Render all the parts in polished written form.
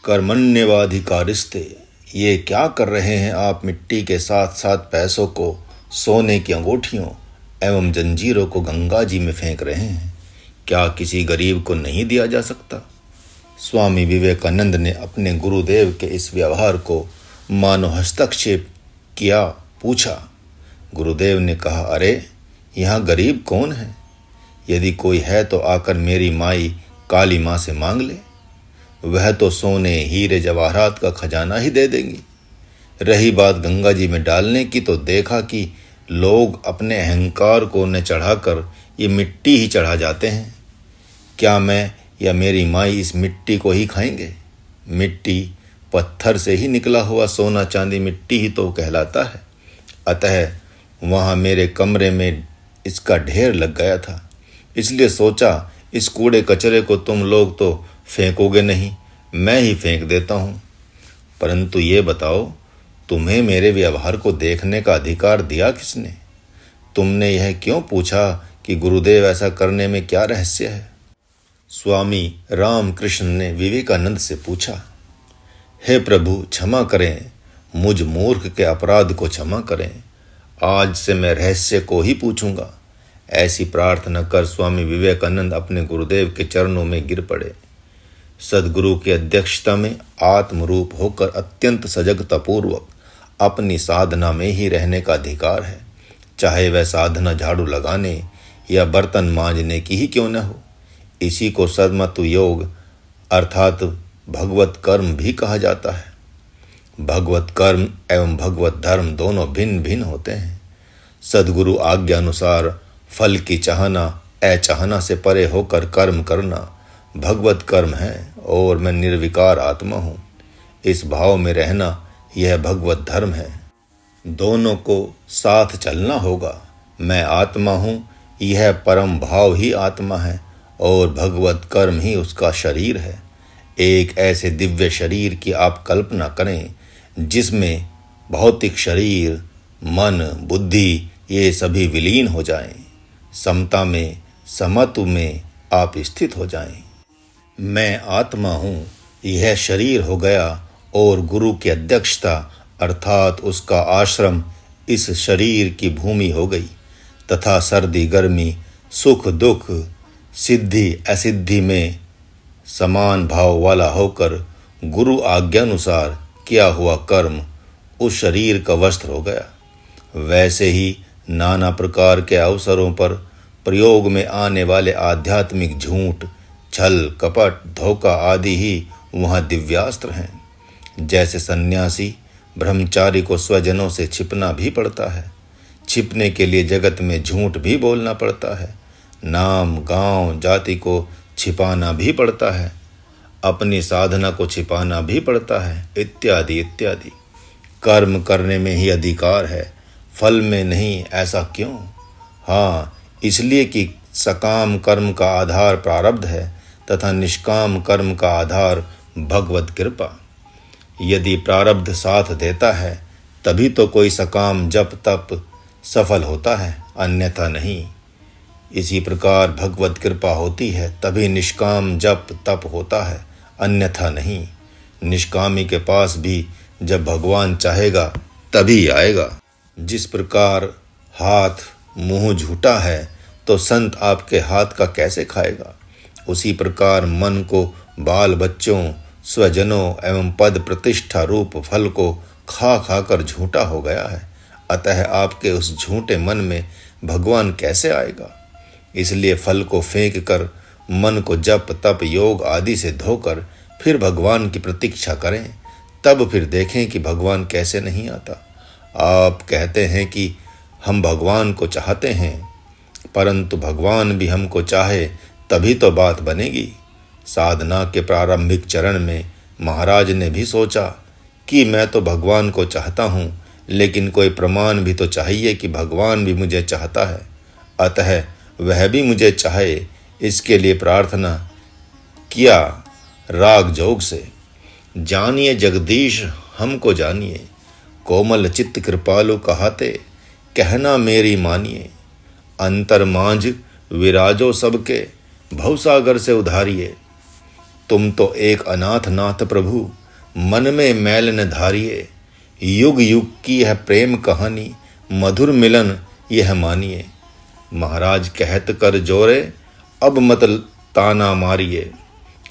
कर्मण्यवाधिकारिस्ते, ये क्या कर रहे हैं आप मिट्टी के साथ साथ पैसों को, सोने की अंगूठियों एवं जंजीरों को गंगा जी में फेंक रहे हैं? क्या किसी गरीब को नहीं दिया जा सकता? स्वामी विवेकानंद ने अपने गुरुदेव के इस व्यवहार को मानो हस्तक्षेप किया पूछा। गुरुदेव ने कहा, अरे यहाँ गरीब कौन है? यदि कोई है तो आकर मेरी माई काली माँ से मांग ले, वह तो सोने हीरे जवाहरात का खजाना ही दे देंगी। रही बात गंगा जी में डालने की, तो देखा कि लोग अपने अहंकार को न चढ़ाकर ये मिट्टी ही चढ़ा जाते हैं। क्या मैं या मेरी माई इस मिट्टी को ही खाएंगे? मिट्टी, पत्थर से ही निकला हुआ सोना चांदी मिट्टी ही तो कहलाता है। अतः वहाँ मेरे कमरे में इसका ढेर लग गया था, इसलिए सोचा इस कूड़े कचरे को तुम लोग तो फेंकोगे नहीं, मैं ही फेंक देता हूँ। परंतु ये बताओ, तुम्हें मेरे व्यवहार को देखने का अधिकार दिया किसने? तुमने यह क्यों पूछा कि गुरुदेव ऐसा करने में क्या रहस्य है? स्वामी रामकृष्ण ने विवेकानंद से पूछा। हे प्रभु, क्षमा करें, मुझ मूर्ख के अपराध को क्षमा करें। आज से मैं रहस्य को ही पूछूंगा। ऐसी प्रार्थना कर स्वामी विवेकानंद अपने गुरुदेव के चरणों में गिर पड़े। सद्गुरु की अध्यक्षता में आत्मरूप होकर अत्यंत सजगतापूर्वक अपनी साधना में ही रहने का अधिकार है, चाहे वह साधना झाड़ू लगाने या बर्तन मांजने की ही क्यों न हो। इसी को सद्मत योग अर्थात भगवत कर्म भी कहा जाता है। भगवत कर्म एवं भगवत धर्म दोनों भिन्न भिन्न होते हैं। सद्गुरु आज्ञा अनुसार फल की चाहना अचाहना से परे होकर कर्म करना भगवत कर्म है, और मैं निर्विकार आत्मा हूँ, इस भाव में रहना यह भगवत धर्म है। दोनों को साथ चलना होगा। मैं आत्मा हूँ, यह परम भाव ही आत्मा है, और भगवत कर्म ही उसका शरीर है। एक ऐसे दिव्य शरीर की आप कल्पना करें जिसमें भौतिक शरीर, मन, बुद्धि ये सभी विलीन हो जाएं। समता में, समत्व में आप स्थित हो जाएं। मैं आत्मा हूँ, यह शरीर हो गया, और गुरु की अध्यक्षता अर्थात उसका आश्रम इस शरीर की भूमि हो गई, तथा सर्दी गर्मी, सुख दुख, सिद्धि असिद्धि में समान भाव वाला होकर गुरु आज्ञानुसार किया हुआ कर्म उस शरीर का वस्त्र हो गया। वैसे ही नाना प्रकार के अवसरों पर प्रयोग में आने वाले आध्यात्मिक झूठ, छल, कपट, धोखा आदि ही वहाँ दिव्यास्त्र हैं। जैसे सन्यासी ब्रह्मचारी को स्वजनों से छिपना भी पड़ता है, छिपने के लिए जगत में झूठ भी बोलना पड़ता है, नाम, गांव, जाति को छिपाना भी पड़ता है, अपनी साधना को छिपाना भी पड़ता है, इत्यादि इत्यादि। कर्म करने में ही अधिकार है, फल में नहीं। ऐसा क्यों? हाँ, इसलिए कि सकाम कर्म का आधार प्रारब्ध है तथा निष्काम कर्म का आधार भगवत कृपा। यदि प्रारब्ध साथ देता है तभी तो कोई सकाम जप तप सफल होता है, अन्यथा नहीं। इसी प्रकार भगवत कृपा होती है तभी निष्काम जप तप होता है, अन्यथा नहीं। निष्कामी के पास भी जब भगवान चाहेगा तभी आएगा। जिस प्रकार हाथ मुंह झूठा है तो संत आपके हाथ का कैसे खाएगा? उसी प्रकार मन को बाल बच्चों, स्वजनों एवं पद प्रतिष्ठा रूप फल को खा खा कर झूठा हो गया है। अतः आपके उस झूठे मन में भगवान कैसे आएगा? इसलिए फल को फेंक कर मन को जप तप योग आदि से धोकर फिर भगवान की प्रतीक्षा करें, तब फिर देखें कि भगवान कैसे नहीं आता। आप कहते हैं कि हम भगवान को चाहते हैं, परंतु भगवान भी हमको चाहे तभी तो बात बनेगी। साधना के प्रारंभिक चरण में महाराज ने भी सोचा कि मैं तो भगवान को चाहता हूँ, लेकिन कोई प्रमाण भी तो चाहिए कि भगवान भी मुझे चाहता है, अतः वह भी मुझे चाहे, इसके लिए प्रार्थना किया राग जोग से। जानिए जगदीश हमको जानिए, कोमल चित्त कृपालु कहाते, कहना मेरी मानिए। अंतर मांझ विराजो सबके, भवसागर से उधारिए। तुम तो एक अनाथ नाथ प्रभु, मन में मैल न धारिये। युग युग की है प्रेम कहानी, मधुर मिलन यह मानिए। महाराज कहत कर जोरे, अब मत ताना मारिए।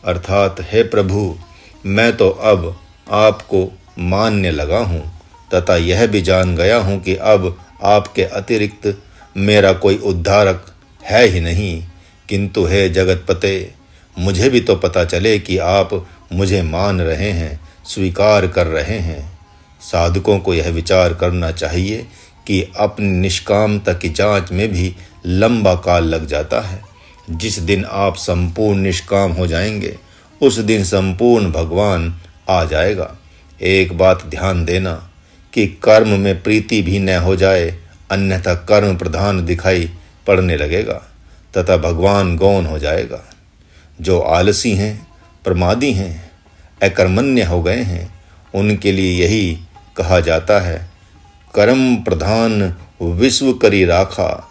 अर्थात हे प्रभु, मैं तो अब आपको मानने लगा हूँ तथा यह भी जान गया हूँ कि अब आपके अतिरिक्त मेरा कोई उद्धारक है ही नहीं। किंतु हे जगतपते, मुझे भी तो पता चले कि आप मुझे मान रहे हैं, स्वीकार कर रहे हैं। साधकों को यह विचार करना चाहिए कि अपनी निष्कामता की जांच में भी लंबा काल लग जाता है। जिस दिन आप संपूर्ण निष्काम हो जाएंगे, उस दिन संपूर्ण भगवान आ जाएगा। एक बात ध्यान देना कि कर्म में प्रीति भी न हो जाए, अन्यथा कर्म प्रधान दिखाई पड़ने लगेगा तथा भगवान गौण हो जाएगा। जो आलसी हैं, प्रमादी हैं, अकर्मण्य हो गए हैं, उनके लिए यही कहा जाता है, कर्म प्रधान विश्व करी राखा,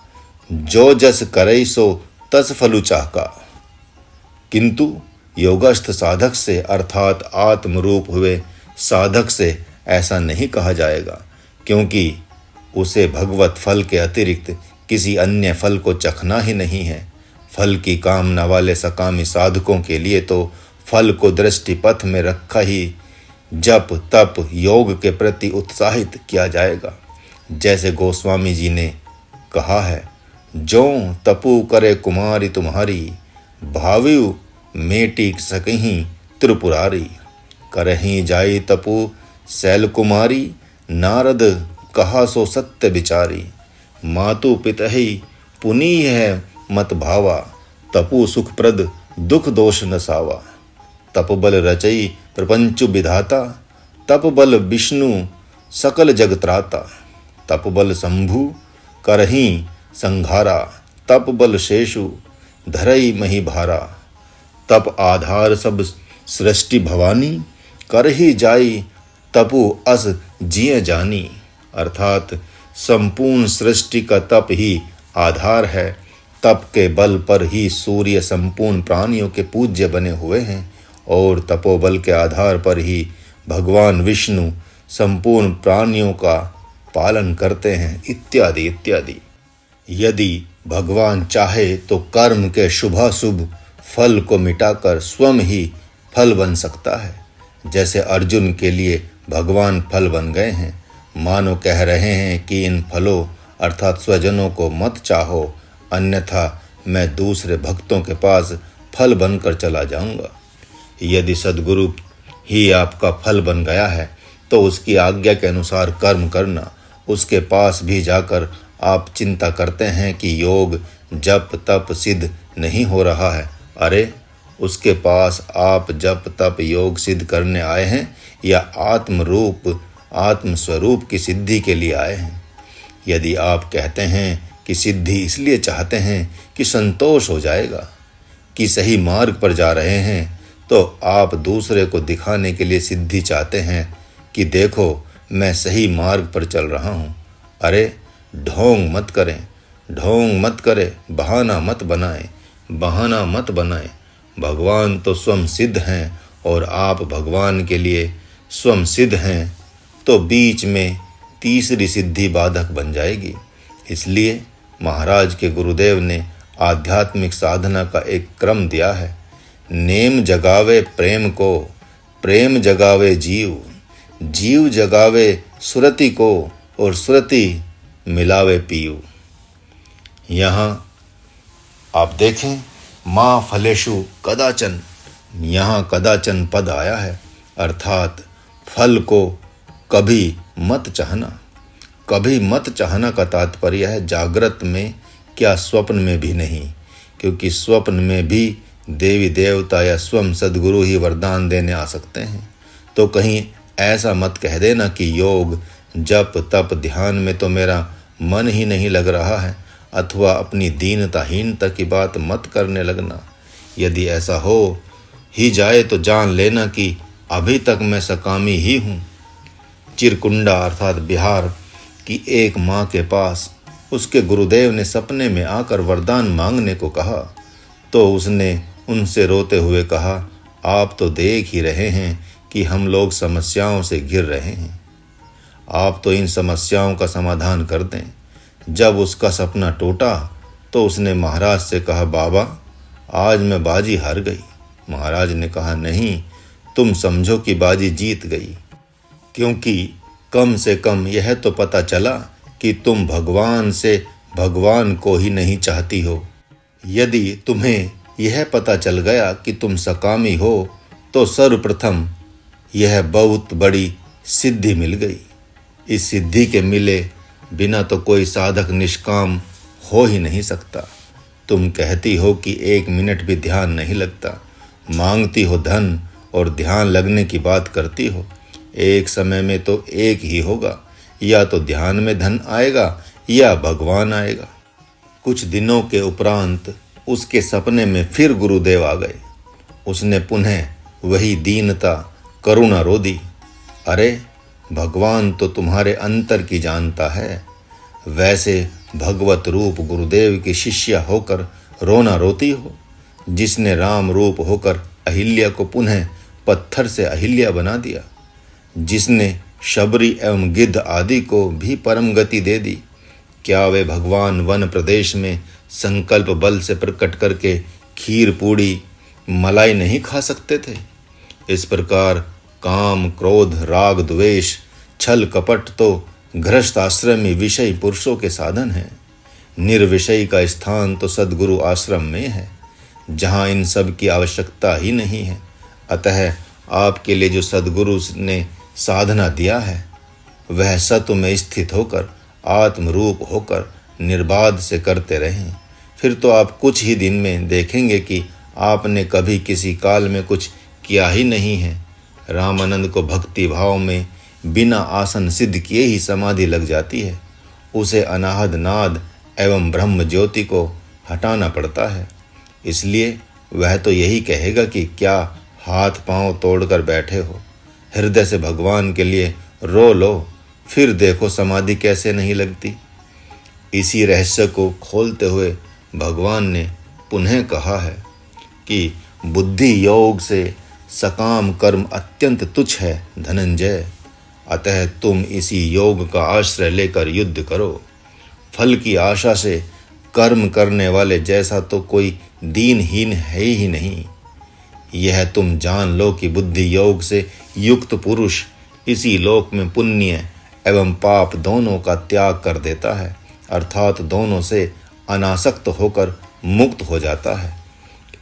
जो जस करई सो तस फलु चाका। किंतु योगस्थ साधक से अर्थात आत्मरूप हुए साधक से ऐसा नहीं कहा जाएगा, क्योंकि उसे भगवत फल के अतिरिक्त किसी अन्य फल को चखना ही नहीं है। फल की कामना वाले सकामी साधकों के लिए तो फल को दृष्टिपथ में रखा ही जप तप योग के प्रति उत्साहित किया जाएगा। जैसे गोस्वामी जी ने कहा है, जो तपु करे कुमारी तुम्हारी, भावियु मेटी सकहीं त्रिपुरारी। करहीं जाई तपु शैल कुमारी, नारद कहा सो सत्य विचारी। मातु पितहि पुनीय है मत भावा, तपु सुखप्रद दुख दोष न सावा। तप बल रचई प्रपंचु विधाता, तप बल विष्णु सकल जग त्राता। तप बल शंभु करहीं संघारा, तप बल शेषु धरई मही भारा। तप आधार सब सृष्टि भवानी, करही जाई तपु अस जिय जानी। अर्थात संपूर्ण सृष्टि का तप ही आधार है। तप के बल पर ही सूर्य संपूर्ण प्राणियों के पूज्य बने हुए हैं और तपोबल के आधार पर ही भगवान विष्णु संपूर्ण प्राणियों का पालन करते हैं, इत्यादि इत्यादि। यदि भगवान चाहे तो कर्म के शुभाशुभ फल को मिटाकर स्वयं ही फल बन सकता है। जैसे अर्जुन के लिए भगवान फल बन गए हैं, मानो कह रहे हैं कि इन फलों अर्थात स्वजनों को मत चाहो, अन्यथा मैं दूसरे भक्तों के पास फल बनकर चला जाऊंगा। यदि सद्गुरु ही आपका फल बन गया है तो उसकी आज्ञा के अनुसार कर्म करना। उसके पास भी जाकर आप चिंता करते हैं कि योग जप तप सिद्ध नहीं हो रहा है। अरे, उसके पास आप जप तप योग सिद्ध करने आए हैं या आत्म स्वरूप की सिद्धि के लिए आए हैं? यदि आप कहते हैं कि सिद्धि इसलिए चाहते हैं कि संतोष हो जाएगा कि सही मार्ग पर जा रहे हैं, तो आप दूसरे को दिखाने के लिए सिद्धि चाहते हैं कि देखो मैं सही मार्ग पर चल रहा हूँ। अरे, ढोंग मत करें, बहाना मत बनाएं। भगवान तो स्वयं सिद्ध हैं और आप भगवान के लिए स्वयं सिद्ध हैं, तो बीच में तीसरी सिद्धि बाधक बन जाएगी। इसलिए महाराज के गुरुदेव ने आध्यात्मिक साधना का एक क्रम दिया है। नेम जगावे प्रेम को, प्रेम जगावे जीव, जीव जगावे सुरति को और सुरति मिलावे पीयू। यहाँ आप देखें, माँ फलेषु कदाचन, यहाँ कदाचन पद आया है, अर्थात फल को कभी मत चाहना का तात्पर्य है जागृत में, क्या स्वप्न में भी नहीं, क्योंकि स्वप्न में भी देवी देवता या स्वयं सद्गुरु ही वरदान देने आ सकते हैं। तो कहीं ऐसा मत कह देना कि योग जप तप ध्यान में तो मेरा मन ही नहीं लग रहा है, अथवा अपनी दीनताहीनता की बात मत करने लगना। यदि ऐसा हो ही जाए तो जान लेना कि अभी तक मैं सकामी ही हूँ। चिरकुंडा अर्थात बिहार की एक माँ के पास उसके गुरुदेव ने सपने में आकर वरदान मांगने को कहा, तो उसने उनसे रोते हुए कहा, आप तो देख ही रहे हैं कि हम लोग समस्याओं से घिर रहे हैं। आप तो इन समस्याओं का समाधान कर दें। जब उसका सपना टूटा तो उसने महाराज से कहा, बाबा आज मैं बाजी हार गई। महाराज ने कहा, नहीं, तुम समझो कि बाजी जीत गई, क्योंकि कम से कम यह तो पता चला कि तुम भगवान से भगवान को ही नहीं चाहती हो। यदि तुम्हें यह पता चल गया कि तुम सकामी हो तो सर्वप्रथम यह बहुत बड़ी सिद्धि मिल गई। इस सिद्धि के मिले बिना तो कोई साधक निष्काम हो ही नहीं सकता। तुम कहती हो कि 1 मिनट भी ध्यान नहीं लगता, मांगती हो धन और ध्यान लगने की बात करती हो। एक समय में तो एक ही होगा, या तो ध्यान में धन आएगा या भगवान आएगा। कुछ दिनों के उपरांत उसके सपने में फिर गुरुदेव आ गए। उसने पुनः वही दीनता करुणा रो दी। अरे भगवान तो तुम्हारे अंतर की जानता है। वैसे भगवत रूप गुरुदेव की शिष्या होकर रोना रोती हो, जिसने राम रूप होकर अहिल्या को पुनः पत्थर से अहिल्या बना दिया, जिसने शबरी एवं गिद्ध आदि को भी परम गति दे दी। क्या वे भगवान वन प्रदेश में संकल्प बल से प्रकट करके खीर पूड़ी मलाई नहीं खा सकते थे? इस प्रकार काम क्रोध राग द्वेष छल कपट तो गृहस्थ आश्रमी विषय पुरुषों के साधन हैं। निर्विषयी का स्थान तो सद्गुरु आश्रम में है, जहाँ इन सब की आवश्यकता ही नहीं है। अतः आपके लिए जो सद्गुरु ने साधना दिया है वह सत्व में स्थित होकर आत्मरूप होकर निर्बाध से करते रहें। फिर तो आप कुछ ही दिन में देखेंगे कि आपने कभी किसी काल में कुछ किया ही नहीं है। रामानंद को भक्ति भाव में बिना आसन सिद्ध किए ही समाधि लग जाती है। उसे अनाहद नाद एवं ब्रह्म ज्योति को हटाना पड़ता है। इसलिए वह तो यही कहेगा कि क्या हाथ पांव तोड़कर बैठे हो, हृदय से भगवान के लिए रो लो, फिर देखो समाधि कैसे नहीं लगती। इसी रहस्य को खोलते हुए भगवान ने पुनः कहा है कि बुद्धि योग से सकाम कर्म अत्यंत तुच्छ है धनंजय। अतः तुम इसी योग का आश्रय लेकर युद्ध करो। फल की आशा से कर्म करने वाले जैसा तो कोई दीनहीन है ही नहीं। यह तुम जान लो कि बुद्धि योग से युक्त पुरुष इसी लोक में पुण्य एवं पाप दोनों का त्याग कर देता है, अर्थात दोनों से अनासक्त होकर मुक्त हो जाता है।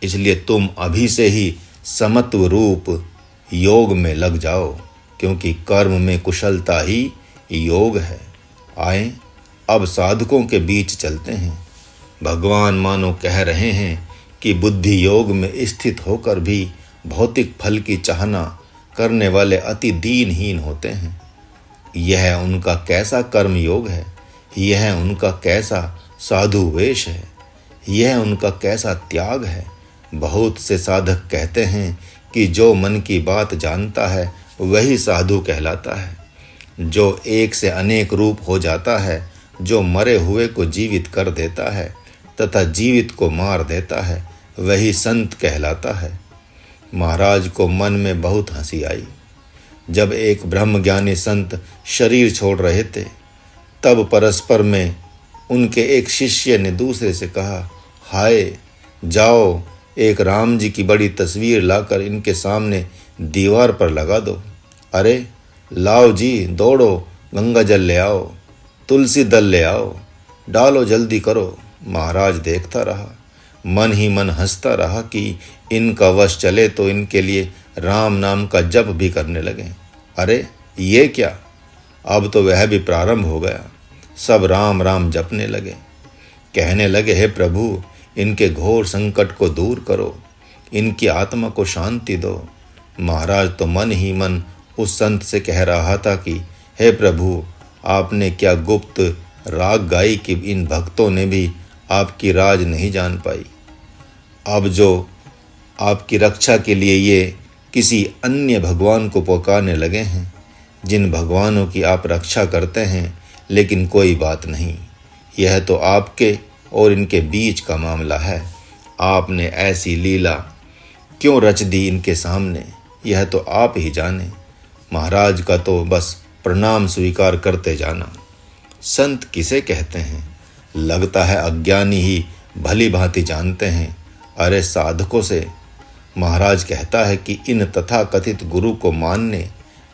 इसलिए तुम अभी से ही समत्व रूप योग में लग जाओ, क्योंकि कर्म में कुशलता ही योग है। आए अब साधकों के बीच चलते हैं। भगवान मानो कह रहे हैं कि बुद्धि योग में स्थित होकर भी भौतिक फल की चाहना करने वाले अति दीनहीन होते हैं। यह उनका कैसा कर्म योग है, यह उनका कैसा साधु वेश है, यह उनका कैसा त्याग है। बहुत से साधक कहते हैं कि जो मन की बात जानता है वही साधु कहलाता है, जो एक से अनेक रूप हो जाता है, जो मरे हुए को जीवित कर देता है तथा जीवित को मार देता है, वही संत कहलाता है। महाराज को मन में बहुत हंसी आई। जब एक ब्रह्मज्ञानी संत शरीर छोड़ रहे थे, तब परस्पर में उनके एक शिष्य ने दूसरे से कहा, हाय जाओ एक राम जी की बड़ी तस्वीर लाकर इनके सामने दीवार पर लगा दो। अरे लाओ जी, दौड़ो, गंगा जल ले आओ, तुलसी दल ले आओ, डालो जल्दी करो। महाराज देखता रहा, मन ही मन हंसता रहा कि इनका वश चले तो इनके लिए राम नाम का जप भी करने लगे। अरे ये क्या, अब तो वह भी प्रारंभ हो गया। सब राम राम जपने लगे, कहने लगे, हे प्रभु इनके घोर संकट को दूर करो, इनकी आत्मा को शांति दो। महाराज तो मन ही मन उस संत से कह रहा था कि हे प्रभु, आपने क्या गुप्त राग गाई कि इन भक्तों ने भी आपकी राज नहीं जान पाई। अब जो आपकी रक्षा के लिए ये किसी अन्य भगवान को पुकारने लगे हैं, जिन भगवानों की आप रक्षा करते हैं, लेकिन कोई बात नहीं, यह तो आपके और इनके बीच का मामला है। आपने ऐसी लीला क्यों रच दी इनके सामने, यह तो आप ही जाने। महाराज का तो बस प्रणाम स्वीकार करते जाना। संत किसे कहते हैं, लगता है अज्ञानी ही भली भांति जानते हैं। अरे साधकों से महाराज कहता है कि इन तथा कथित गुरु को मानने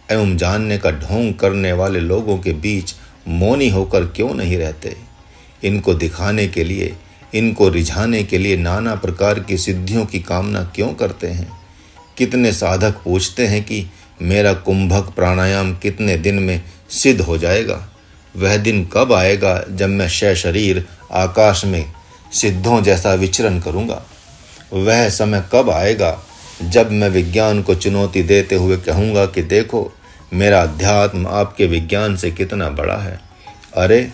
एवं जानने का ढोंग करने वाले लोगों के बीच मौनी होकर क्यों नहीं रहते। इनको दिखाने के लिए, इनको रिझाने के लिए नाना प्रकार की सिद्धियों की कामना क्यों करते हैं। कितने साधक पूछते हैं कि मेरा कुंभक प्राणायाम कितने दिन में सिद्ध हो जाएगा। वह दिन कब आएगा जब मैं शरीर आकाश में सिद्धों जैसा विचरण करूंगा। वह समय कब आएगा जब मैं विज्ञान को चुनौती देते हुए कहूँगा कि देखो मेरा अध्यात्म आपके विज्ञान से कितना बड़ा है। अरे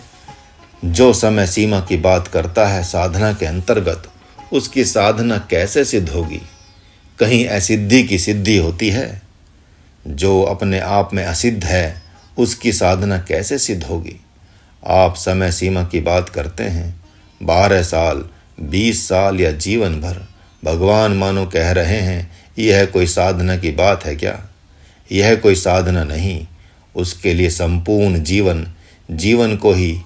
जो समय सीमा की बात करता है साधना के अंतर्गत, उसकी साधना कैसे सिद्ध होगी। कहीं असिद्धि की सिद्धि होती है। जो अपने आप में असिद्ध है उसकी साधना कैसे सिद्ध होगी। आप समय सीमा की बात करते हैं, 12 साल, 20 साल या जीवन भर। भगवान मानो कह रहे हैं यह कोई साधना की बात है क्या। यह कोई साधना नहीं। उसके लिए संपूर्ण जीवन को ही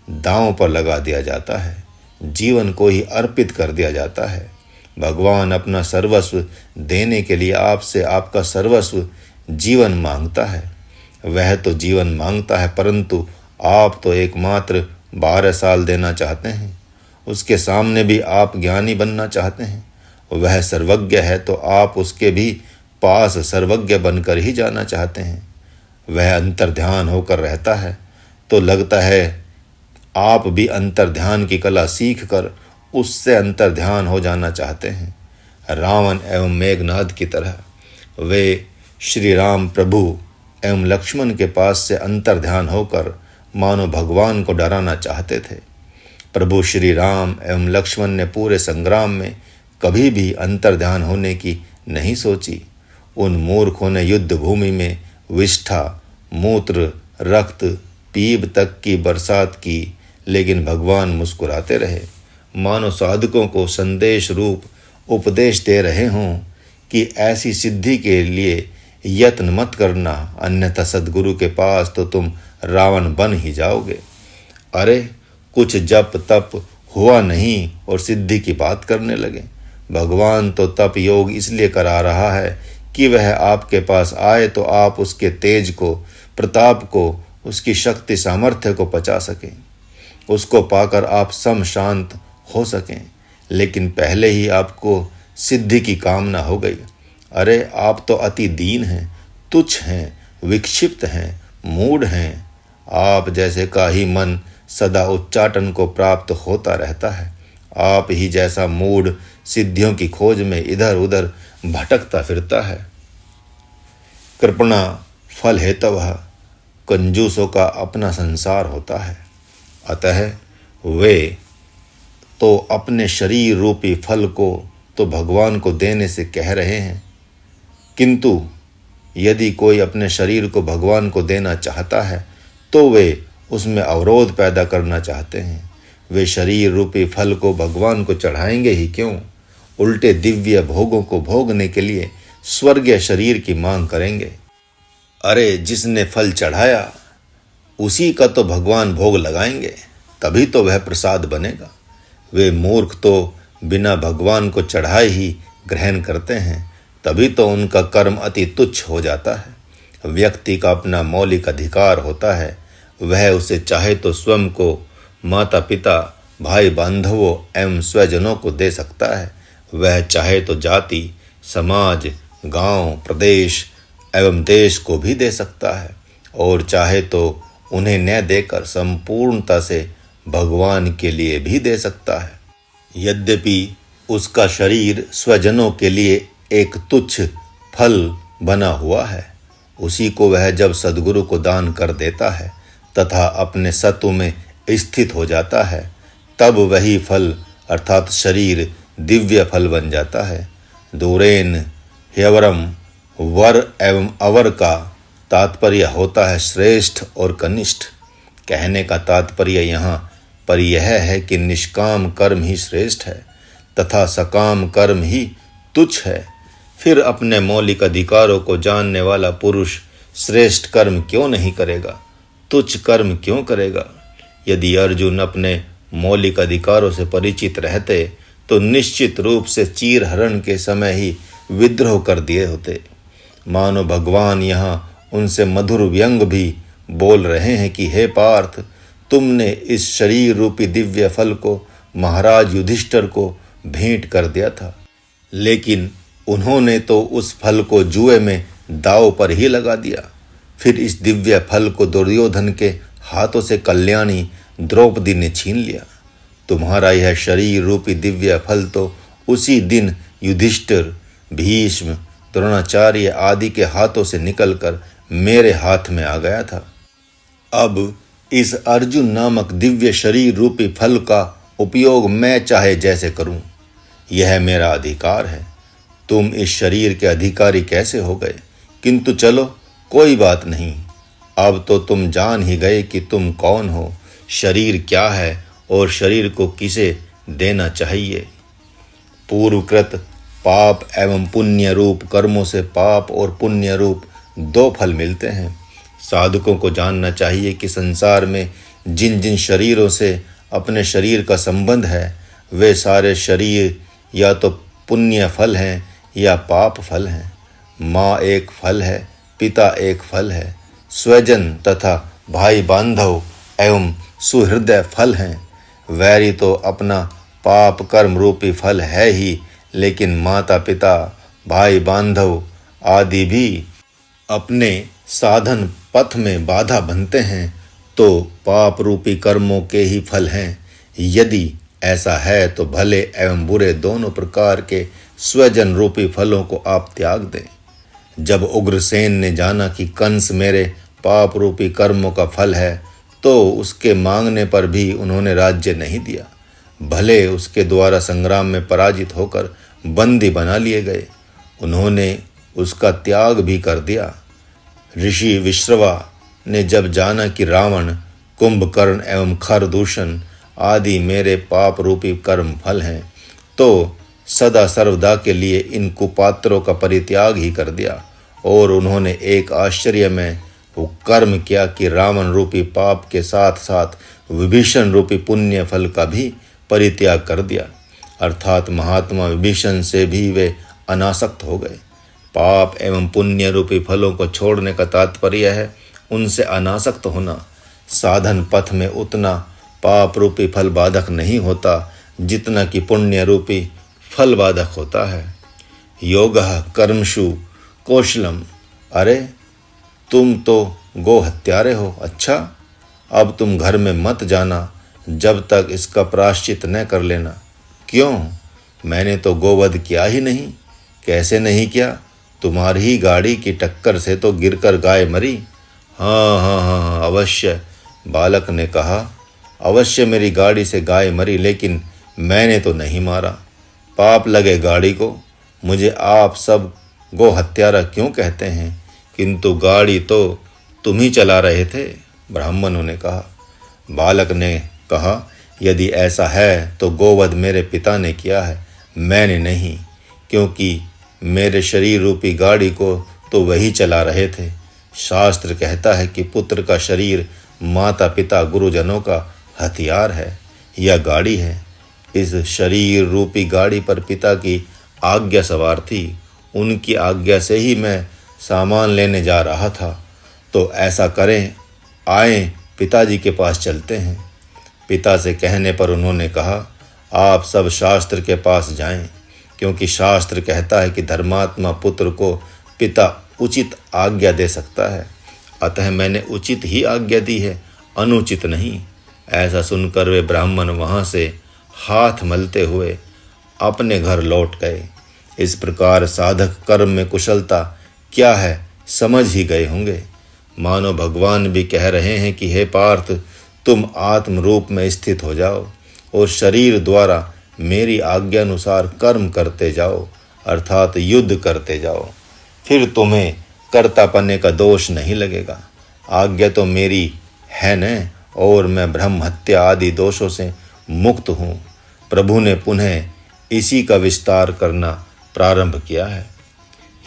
दांव पर लगा दिया जाता है, जीवन को ही अर्पित कर दिया जाता है। भगवान अपना सर्वस्व देने के लिए आपसे आपका सर्वस्व जीवन मांगता है। वह तो जीवन मांगता है, परंतु आप तो एकमात्र 12 साल देना चाहते हैं। उसके सामने भी आप ज्ञानी बनना चाहते हैं। वह सर्वज्ञ है तो आप उसके भी पास सर्वज्ञ बनकर ही जाना चाहते हैं। वह अंतर्ध्यान होकर रहता है तो लगता है आप भी अंतर्ध्यान की कला सीख कर उससे अंतर्ध्यान हो जाना चाहते हैं। रावण एवं मेघनाद की तरह वे श्री राम प्रभु एवं लक्ष्मण के पास से अंतर्ध्यान होकर मानो भगवान को डराना चाहते थे। प्रभु श्री राम एवं लक्ष्मण ने पूरे संग्राम में कभी भी अंतर्ध्यान होने की नहीं सोची। उन मूर्खों ने युद्ध भूमि में विष्ठा, मूत्र, रक्त, पीप तक की बरसात की, लेकिन भगवान मुस्कुराते रहे, मानो साधकों को संदेश रूप उपदेश दे रहे हों कि ऐसी सिद्धि के लिए यत्न मत करना, अन्यथा सद्गुरु के पास तो तुम रावण बन ही जाओगे। अरे कुछ जप तप हुआ नहीं और सिद्धि की बात करने लगे। भगवान तो तप योग इसलिए करा रहा है कि वह आपके पास आए तो आप उसके तेज को, प्रताप को, उसकी शक्ति सामर्थ्य को पचा सकें, उसको पाकर आप सम शांत हो सकें। लेकिन पहले ही आपको सिद्धि की कामना हो गई। अरे आप तो अति दीन हैं, तुच्छ हैं, विक्षिप्त हैं, मूढ़ हैं। आप जैसे का ही मन सदा उच्चाटन को प्राप्त होता रहता है। आप ही जैसा मूढ़ सिद्धियों की खोज में इधर उधर भटकता फिरता है। कृपणा फल हेतवः कंजूसों का अपना संसार होता है। अतः वे तो अपने शरीर रूपी फल को तो भगवान को देने से कह रहे हैं, किंतु यदि कोई अपने शरीर को भगवान को देना चाहता है तो वे उसमें अवरोध पैदा करना चाहते हैं। वे शरीर रूपी फल को भगवान को चढ़ाएंगे ही क्यों, उल्टे दिव्य भोगों को भोगने के लिए स्वर्गीय शरीर की मांग करेंगे। अरे जिसने फल चढ़ाया उसी का तो भगवान भोग लगाएंगे, तभी तो वह प्रसाद बनेगा। वे मूर्ख तो बिना भगवान को चढ़ाए ही ग्रहण करते हैं, तभी तो उनका कर्म अति तुच्छ हो जाता है। व्यक्ति का अपना मौलिक अधिकार होता है, वह उसे चाहे तो स्वयं को, माता पिता, भाई बांधवों एवं स्वजनों को दे सकता है। वह चाहे तो जाति, समाज, गांव, प्रदेश एवं देश को भी दे सकता है, और चाहे तो उन्हें न देकर संपूर्णता से भगवान के लिए भी दे सकता है। यद्यपि उसका शरीर स्वजनों के लिए एक तुच्छ फल बना हुआ है, उसी को वह जब सद्गुरु को दान कर देता है तथा अपने सत्व में स्थित हो जाता है, तब वही फल अर्थात शरीर दिव्य फल बन जाता है। दूरेन ह्यवरम, वर एवं अवर का तात्पर्य होता है श्रेष्ठ और कनिष्ठ। कहने का तात्पर्य यहाँ पर यह है कि निष्काम कर्म ही श्रेष्ठ है तथा सकाम कर्म ही तुच्छ है। फिर अपने मौलिक अधिकारों को जानने वाला पुरुष श्रेष्ठ कर्म क्यों नहीं करेगा, तुच्छ कर्म क्यों करेगा? यदि अर्जुन अपने मौलिक अधिकारों से परिचित रहते तो निश्चित रूप से चीरहरण के समय ही विद्रोह कर दिए होते। मानो भगवान यहाँ उनसे मधुर व्यंग भी बोल रहे हैं कि हे पार्थ, तुमने इस शरीर रूपी दिव्य फल को महाराज युधिष्ठिर को भेंट कर दिया था, लेकिन उन्होंने तो उस फल को जुए में दांव पर ही लगा दिया। फिर इस दिव्य फल को दुर्योधन के हाथों से कल्याणी द्रौपदी ने छीन लिया। तुम्हारा यह शरीर रूपी दिव्य फल तो उसी दिन युधिष्ठिर, भीष्म, द्रोणाचार्य आदि के हाथों से निकलकर मेरे हाथ में आ गया था। अब इस अर्जुन नामक दिव्य शरीर रूपी फल का उपयोग मैं चाहे जैसे करूं, यह मेरा अधिकार है। तुम इस शरीर के अधिकारी कैसे हो गए? किंतु चलो, कोई बात नहीं, अब तो तुम जान ही गए कि तुम कौन हो, शरीर क्या है और शरीर को किसे देना चाहिए। पूर्वकृत पाप एवं पुण्य रूप कर्मों से पाप और पुण्य रूप दो फल मिलते हैं। साधकों को जानना चाहिए कि संसार में जिन जिन शरीरों से अपने शरीर का संबंध है, वे सारे शरीर या तो पुण्य फल हैं या पाप फल हैं। माँ एक फल है, पिता एक फल है, स्वजन तथा भाई बांधव एवं सुहृदय फल हैं। वैरी तो अपना पाप कर्म रूपी फल है ही, लेकिन माता पिता, भाई बांधव आदि भी अपने साधन पथ में बाधा बनते हैं, तो पाप रूपी कर्मों के ही फल हैं। यदि ऐसा है तो भले एवं बुरे दोनों प्रकार के स्वजन रूपी फलों को आप त्याग दें। जब उग्रसेन ने जाना कि कंस मेरे पाप रूपी कर्मों का फल है, तो उसके मांगने पर भी उन्होंने राज्य नहीं दिया। भले उसके द्वारा संग्राम में पराजित होकर बंदी बना लिए गए, उन्होंने उसका त्याग भी कर दिया। ऋषि विश्रवा ने जब जाना कि रावण, कुंभकर्ण एवं खरदूषण आदि मेरे पाप रूपी कर्म फल हैं, तो सदा सर्वदा के लिए इन कुपात्रों का परित्याग ही कर दिया और उन्होंने एक आश्चर्य में वो कर्म किया कि रावण रूपी पाप के साथ साथ विभीषण रूपी पुण्य फल का भी परित्याग कर दिया। अर्थात महात्मा विभीषण से भी वे अनासक्त हो गए। पाप एवं पुण्य रूपी फलों को छोड़ने का तात्पर्य है उनसे अनासक्त होना। साधन पथ में उतना पाप रूपी फल बाधक नहीं होता जितना कि पुण्य रूपी फल बाधक होता है। योगः कर्मसु कौशलम। अरे तुम तो गो हत्यारे हो। अच्छा, अब तुम घर में मत जाना जब तक इसका प्रायश्चित न कर लेना। क्यों? मैंने तो गोवध किया ही नहीं। कैसे नहीं किया? तुम्हारी ही गाड़ी की टक्कर से तो गिरकर गाय मरी। हाँ हाँ हाँ हाँ, अवश्य, बालक ने कहा। अवश्य मेरी गाड़ी से गाय मरी, लेकिन मैंने तो नहीं मारा। पाप लगे गाड़ी को। मुझे आप सब गो हत्यारा क्यों कहते हैं? किंतु गाड़ी तो तुम ही चला रहे थे, ब्राह्मणों ने कहा। बालक ने कहा, यदि ऐसा है तो गोवध मेरे पिता ने किया है, मैंने नहीं, क्योंकि मेरे शरीर रूपी गाड़ी को तो वही चला रहे थे। शास्त्र कहता है कि पुत्र का शरीर माता पिता गुरुजनों का हथियार है या गाड़ी है। इस शरीर रूपी गाड़ी पर पिता की आज्ञा सवार थी। उनकी आज्ञा से ही मैं सामान लेने जा रहा था। तो ऐसा करें, आए पिताजी के पास चलते हैं। पिता से कहने पर उन्होंने कहा, आप सब शास्त्र के पास जाएं, क्योंकि शास्त्र कहता है कि धर्मात्मा पुत्र को पिता उचित आज्ञा दे सकता है। अतः मैंने उचित ही आज्ञा दी है, अनुचित नहीं। ऐसा सुनकर वे ब्राह्मण वहाँ से हाथ मलते हुए अपने घर लौट गए। इस प्रकार साधक कर्म में कुशलता क्या है समझ ही गए होंगे। मानो भगवान भी कह रहे हैं कि हे पार्थ, तुम आत्म रूप में स्थित हो जाओ और शरीर द्वारा मेरी आज्ञानुसार कर्म करते जाओ, अर्थात युद्ध करते जाओ। फिर तुम्हें कर्तापने का दोष नहीं लगेगा। आज्ञा तो मेरी है न, और मैं ब्रह्म हत्या आदि दोषों से मुक्त हूँ। प्रभु ने पुनः इसी का विस्तार करना प्रारंभ किया है।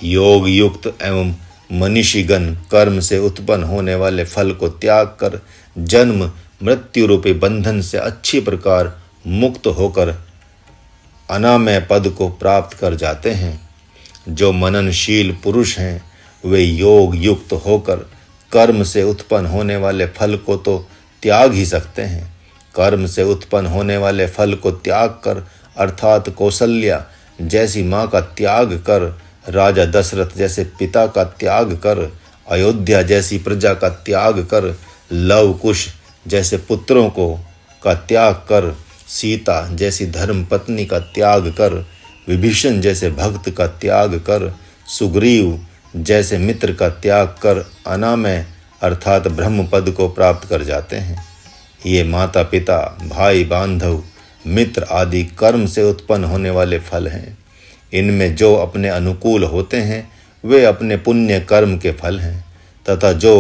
योग युक्त एवं मनीषीगण कर्म से उत्पन्न होने वाले फल को त्याग कर जन्म मृत्यु रूपी बंधन से अच्छी प्रकार मुक्त होकर अनामय पद को प्राप्त कर जाते हैं। जो मननशील पुरुष हैं वे योग युक्त होकर कर्म से उत्पन्न होने वाले फल को तो त्याग ही सकते हैं। कर्म से उत्पन्न होने वाले फल को त्याग कर अर्थात कौशल्या जैसी माँ का त्याग कर, राजा दशरथ जैसे पिता का त्याग कर, अयोध्या जैसी प्रजा का त्याग कर, लव कुश जैसे पुत्रों को का त्याग कर, सीता जैसी धर्म पत्नी का त्याग कर, विभीषण जैसे भक्त का त्याग कर, सुग्रीव जैसे मित्र का त्याग कर अनामय अर्थात ब्रह्म पद को प्राप्त कर जाते हैं। ये माता पिता भाई बांधव मित्र आदि कर्म से उत्पन्न होने वाले फल हैं। इनमें जो अपने अनुकूल होते हैं वे अपने पुण्य कर्म के फल हैं तथा जो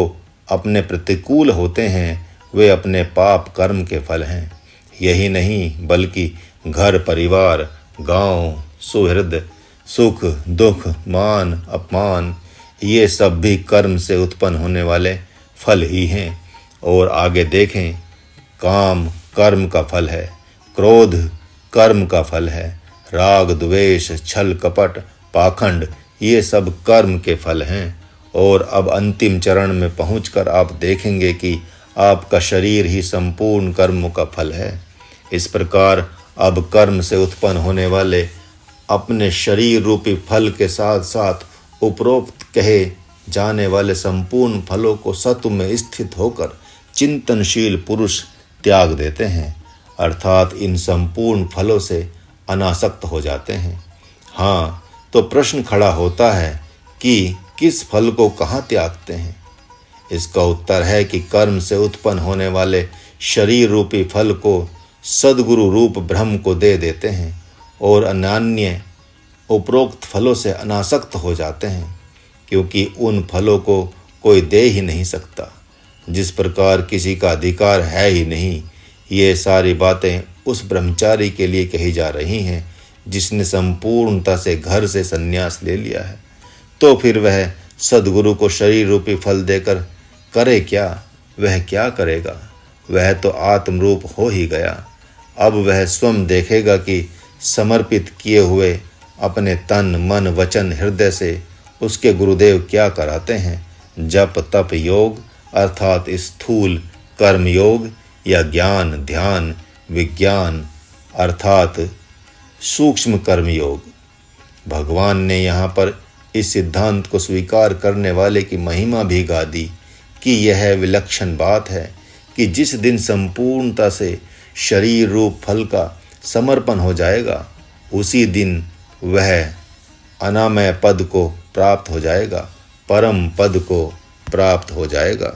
अपने प्रतिकूल होते हैं वे अपने पाप कर्म के फल हैं। यही नहीं बल्कि घर परिवार गांव सुहृद सुख दुख मान अपमान ये सब भी कर्म से उत्पन्न होने वाले फल ही हैं। और आगे देखें, काम कर्म का फल है, क्रोध कर्म का फल है, राग द्वेष छल कपट पाखंड ये सब कर्म के फल हैं। और अब अंतिम चरण में पहुंचकर आप देखेंगे कि आपका शरीर ही संपूर्ण कर्मों का फल है। इस प्रकार अब कर्म से उत्पन्न होने वाले अपने शरीर रूपी फल के साथ साथ उपरोक्त कहे जाने वाले संपूर्ण फलों को सत्व में स्थित होकर चिंतनशील पुरुष त्याग देते हैं, अर्थात इन संपूर्ण फलों से अनासक्त हो जाते हैं। हाँ, तो प्रश्न खड़ा होता है कि किस फल को कहाँ त्यागते हैं? इसका उत्तर है कि कर्म से उत्पन्न होने वाले शरीर रूपी फल को सद्गुरु रूप ब्रह्म को दे देते हैं और अन्य उपरोक्त फलों से अनासक्त हो जाते हैं, क्योंकि उन फलों को कोई दे ही नहीं सकता। जिस प्रकार किसी का अधिकार है ही नहीं, ये सारी बातें उस ब्रह्मचारी के लिए कही जा रही हैं जिसने संपूर्णता से घर से संन्यास ले लिया है। तो फिर वह सद्गुरु को शरीर रूपी फल देकर करे क्या? वह क्या करेगा? वह तो आत्मरूप हो ही गया। अब वह स्वयं देखेगा कि समर्पित किए हुए अपने तन मन वचन हृदय से उसके गुरुदेव क्या कराते हैं। जप तप योग अर्थात स्थूल कर्म योग या ज्ञान ध्यान विज्ञान अर्थात सूक्ष्म कर्म योग। भगवान ने यहाँ पर इस सिद्धांत को स्वीकार करने वाले की महिमा भी गा दी कि यह विलक्षण बात है कि जिस दिन संपूर्णता से शरीर रूप फल का समर्पण हो जाएगा उसी दिन वह अनामय पद को प्राप्त हो जाएगा, परम पद को प्राप्त हो जाएगा।